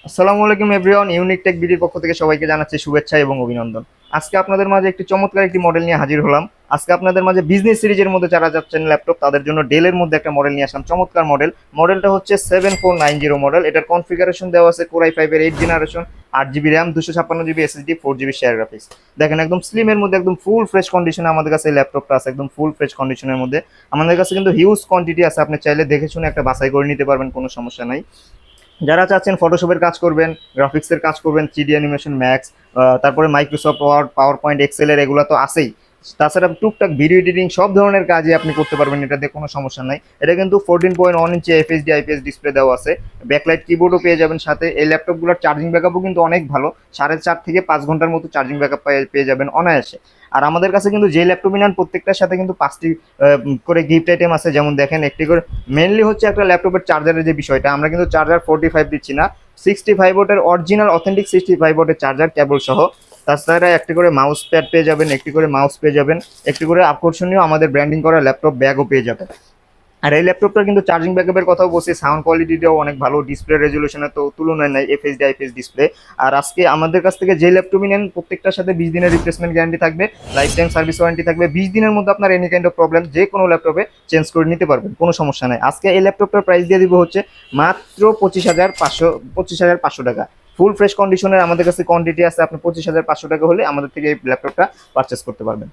আসসালামু আলাইকুম everyone, unique take বিডির পক্ষ থেকে সবাইকে জানাচ্ছি শুভেচ্ছা এবং অভিনন্দন। আজকে আপনাদের মাঝে একটি চমৎকার একটি মডেল নিয়ে হাজির হলাম। আজকে আপনাদের মাঝে বিজনেস সিরিজের মধ্যে যারা যাচ্ছেন ল্যাপটপ তাদের জন্য ডেলের মধ্যে একটা মডেল নিয়ে আসলাম, চমৎকার মডেল। মডেলটা হচ্ছে 7490 মডেল। এটার কনফিগারেশন দেওয়া আছে কোরাই 5 এর 8 generation, 8 GB RAM, 256 GB SSD, 4 GB share graphics. দেখেন একদম স্লিমের মধ্যে একদম ফুল ফ্রেশ কন্ডিশনে আমাদের কাছে এই ল্যাপটপটা আছে, একদম ফুল ফ্রেশ কন্ডিশনের মধ্যে। আমাদের কাছে কিন্তু হিউজ কোয়ান্টিটি আছে, আপনি চাইলে দেখে শুনে একটা বাছাই করে নিতে পারবেন, কোনো সমস্যা নাই। যারা চাচ্ছেন ফটোশপের কাজ করবেন, গ্রাফিক্সের কাজ করবেন, 3D অ্যানিমেশন ম্যাক্স, তারপরে মাইক্রোসফট ওয়ার্ড, পাওয়ার পয়েন্ট, এক্সেলের এগুলো তো আছেই। তাছাড়া টুকটাক ভিডিও এডিটিং সব ধরনের কাজই আপনি করতে পারবেন, এটাতে কোনো সমস্যা নাই। এটা কিন্তু 14.1 ইঞ্চি এফএসডি আইপিএস ডিসপ্লে দেওয়া আছে, ব্যাকলাইট কিবোর্ডও পেয়ে যাবেন সাথে। এই ল্যাপটপগুলোর চার্জিং ব্যাকআপও কিন্তু অনেক ভালো, 4.5 থেকে 5 ঘন্টার মতো চার্জিং ব্যাকআপ পেয়ে যাবেন অনায়াসে। আর আমাদের কাছে কিন্তু যে ল্যাপটপই নেন প্রত্যেকটার সাথে কিন্তু 5টি করে গিফট আইটেম আছে। যেমন দেখেন একটি করে, মেনলি হচ্ছে একটা ল্যাপটপের চার্জারের যে বিষয়টা, আমরা কিন্তু চার্জার 45 দিচ্ছি না, 65 ওয়াটের অরিজিনাল অথেন্টিক 65 ওয়াটের চার্জার কেবল সহ। তাছাড়া একটি করে মাউস প্যাড পেয়ে যাবেন, একটি করে মাউস পেয়ে যাবেন, একটি করে আকর্ষণীয় আমাদের ব্র্যান্ডিং করা ল্যাপটপ ব্যাগও পেয়ে যাবেন। আর এই ল্যাপটপটার কিন্তু চার্জিং ব্যাকআপের কথাও বলছি, সাউন্ড কোয়ালিটিটাও অনেক ভালো, ডিসপ্লে রেজলিউশনের তো তুলনায় নাই, এফএসডি আইপিএস ডিসপ্লে। আর আজকে আমাদের কাছ থেকে যে ল্যাপটপই নেন প্রত্যেকটার সাথে 20 দিনের রিপ্লেসমেন্ট গ্যারান্টি থাকবে, লাইফ টাইম সার্ভিস ওয়ারেন্টি থাকবে। 20 দিনের মধ্যে আপনার এনি কাইন্ড অফ প্রবলেম যে কোনো ল্যাপটপে চেঞ্জ করে নিতে পারবেন, কোনো সমস্যা নাই। আজকে এই ল্যাপটপটার প্রাইস দিয়ে দিব হচ্ছে মাত্র 25,500 টাকা। ফুল ফ্রেশ কন্ডিশনের আমাদের কাছে কোয়ান্টিটি আছে, আপনি 25,500 টাকা হলে আমাদের থেকে এই ল্যাপটপটা পারচেস করতে পারবেন।